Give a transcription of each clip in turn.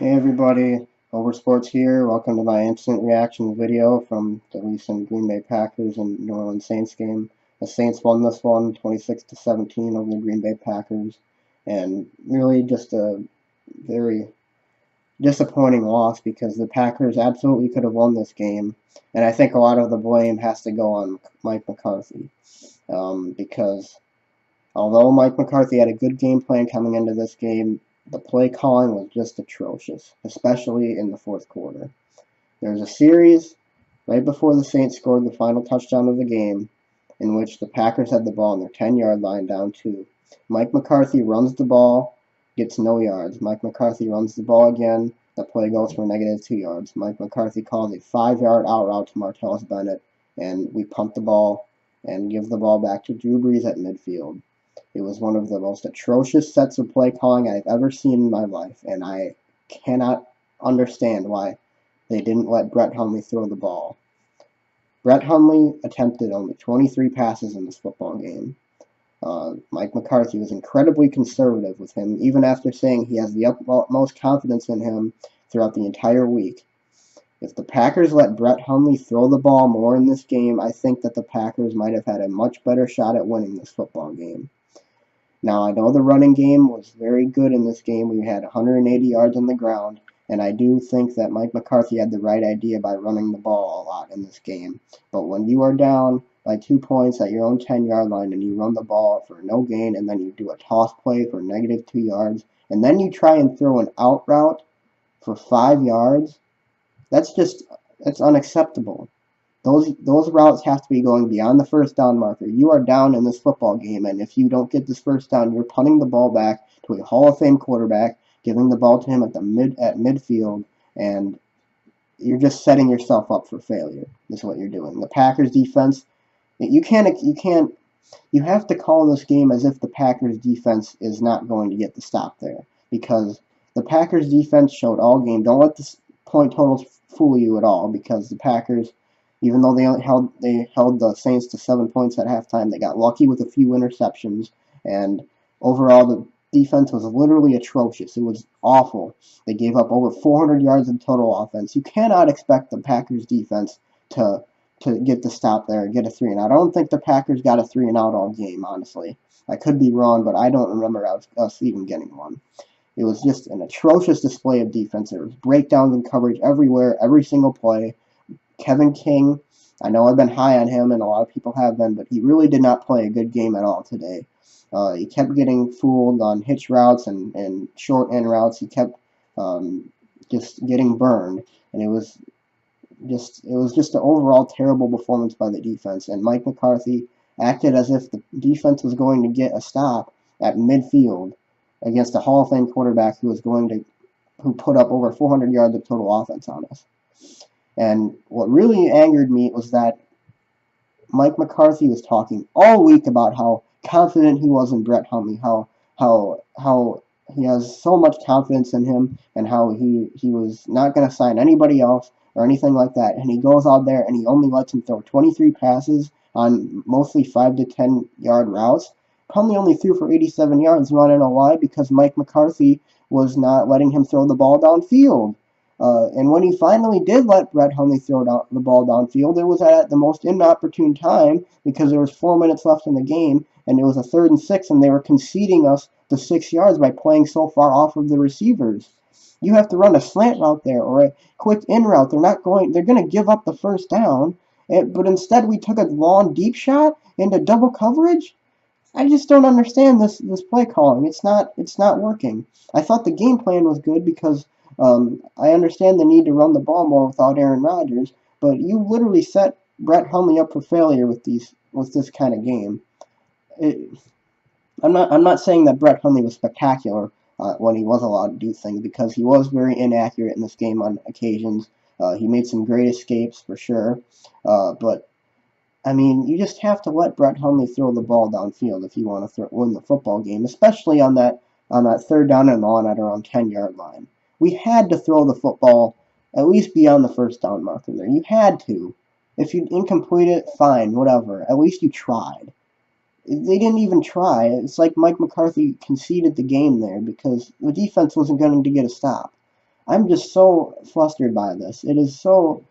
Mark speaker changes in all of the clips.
Speaker 1: Hey everybody, Oversports here. Welcome to my instant reaction video from the recent Green Bay Packers and New Orleans Saints game. The Saints won this one 26-17 over the Green Bay Packers, and really just a very disappointing loss because the Packers absolutely could have won this game, and I think a lot of the blame has to go on Mike McCarthy because although Mike McCarthy had a good game plan coming into this game, the play calling was just atrocious, especially in the fourth quarter. There was a series right before the Saints scored the final touchdown of the game in which the Packers had the ball on their 10-yard line down 2. Mike McCarthy runs the ball, gets no yards. Mike McCarthy runs the ball again. The play goes for -2 yards. Mike McCarthy calls a 5-yard out route to Martellus Bennett, and we punt the ball and give the ball back to Drew Brees at midfield. It was one of the most atrocious sets of play calling I've ever seen in my life, and I cannot understand why they didn't let Brett Hundley throw the ball. Brett Hundley attempted only 23 passes in this football game. Mike McCarthy was incredibly conservative with him, even after saying he has the utmost confidence in him throughout the entire week. If the Packers let Brett Hundley throw the ball more in this game, I think that the Packers might have had a much better shot at winning this football game. Now, I know the running game was very good in this game. We had 180 yards on the ground, and I do think that Mike McCarthy had the right idea by running the ball a lot in this game. But when you are down by 2 points at your own 10-yard line and you run the ball for no gain, and then you do a toss play for -2 yards, and then you try and throw an out route for 5 yards, that's unacceptable. Those routes have to be going beyond the first down marker. You are down in this football game, and if you don't get this first down, you're punting the ball back to a Hall of Fame quarterback, giving the ball to him at midfield, and you're just setting yourself up for failure. Is what you're doing. The Packers defense, you have to call this game as if the Packers defense is not going to get the stop there, because the Packers defense showed all game. Don't let the point totals fool you at all, because the Packers, even though they held the Saints to 7 points at halftime, they got lucky with a few interceptions, and overall the defense was literally atrocious. It was awful. They gave up over 400 yards in total offense. You cannot expect the Packers defense to get the stop there and get a 3-and-out. I don't think the Packers got a 3-and-out all game, honestly. I could be wrong, but I don't remember us even getting one. It was just an atrocious display of defense. There was breakdowns in coverage everywhere, every single play. Kevin King, I know I've been high on him, and a lot of people have been, but he really did not play a good game at all today. He kept getting fooled on hitch routes and short end routes. He kept just getting burned, and it was just an overall terrible performance by the defense. And Mike McCarthy acted as if the defense was going to get a stop at midfield against a Hall of Fame quarterback who put up over 400 yards of total offense on us. And what really angered me was that Mike McCarthy was talking all week about how confident he was in Brett Hundley, how he has so much confidence in him, and how he was not going to sign anybody else or anything like that. And he goes out there and he only lets him throw 23 passes on mostly 5 to 10 yard routes. Hundley only threw for 87 yards. You want to know why? Because Mike McCarthy was not letting him throw the ball downfield. And when he finally did let Brett Hundley throw the ball downfield, it was at the most inopportune time, because there was 4 minutes left in the game, and it was a 3rd and 6, and they were conceding us the 6 yards by playing so far off of the receivers. You have to run a slant route there or a quick in route. They're going to give up the first down, but instead we took a long deep shot into double coverage. I just don't understand this play calling. It's not working. I thought the game plan was good because I understand the need to run the ball more without Aaron Rodgers, but you literally set Brett Hundley up for failure with this kind of game. I'm not saying that Brett Hundley was spectacular when he was allowed to do things, because he was very inaccurate in this game on occasions. He made some great escapes for sure, but I mean, you just have to let Brett Hundley throw the ball downfield if you want to win the football game, especially on that 3rd down and long at our own 10-yard line. We had to throw the football at least beyond the first down marker there. You had to. If you incomplete it, fine, whatever. At least you tried. They didn't even try. It's like Mike McCarthy conceded the game there because the defense wasn't going to get a stop. I'm just so flustered by this. It is so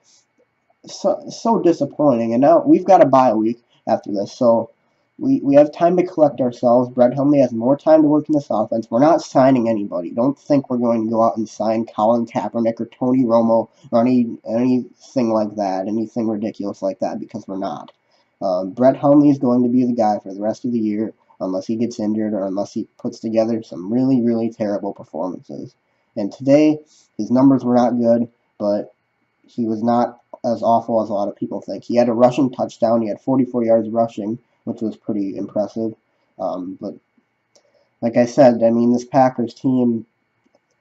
Speaker 1: disappointing. And now we've got a bye week after this, so we have time to collect ourselves. Brett Hundley has more time to work in this offense. We're not signing anybody. Don't think we're going to go out and sign Colin Kaepernick or Tony Romo or anything like that, anything ridiculous like that, because we're not. Brett Hundley is going to be the guy for the rest of the year, unless he gets injured or unless he puts together some really, really terrible performances. And today, his numbers were not good, but he was not as awful as a lot of people think. He had a rushing touchdown. He had 44 yards rushing, which was pretty impressive. But like I said, I mean, this Packers team,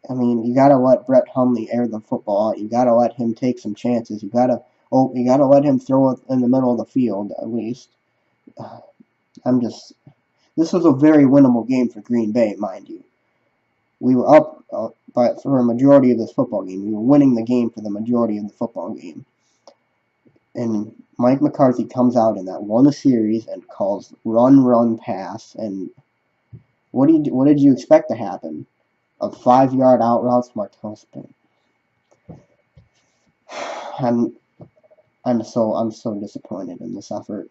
Speaker 1: I mean, you gotta let Brett Hundley air the football out. You gotta let him take some chances. You gotta let him throw it in the middle of the field at least. I'm just, this was a very winnable game for Green Bay, mind you. We were up but for a majority of this football game. We were winning the game for the majority of the football game. And Mike McCarthy comes out in that one series and calls run, pass. And what did you expect to happen? A 5-yard out route from our husband. I'm so disappointed in this effort,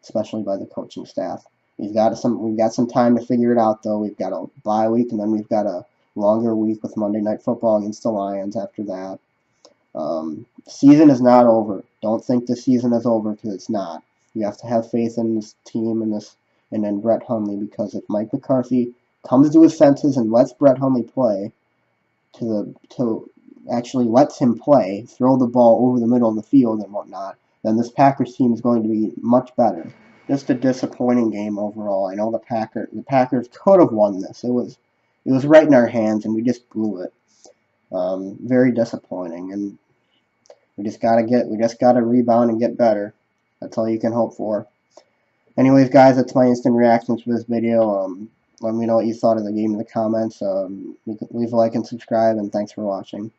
Speaker 1: especially by the coaching staff. We've got some time to figure it out though. We've got a bye week and then we've got a longer week with Monday Night Football against the Lions after that. Season is not over. Don't think the season is over, because it's not. You have to have faith in this team and then Brett Hundley, because if Mike McCarthy comes to his senses and lets Brett Hundley play, actually lets him play, throw the ball over the middle of the field and whatnot, then this Packers team is going to be much better. Just a disappointing game overall. I know the Packers could have won this. It was right in our hands and we just blew it. Very disappointing, and we just gotta rebound and get better. That's all you can hope for. Anyways, guys, that's my instant reactions for this video. Let me know what you thought of the game in the comments. Leave a like and subscribe, and thanks for watching.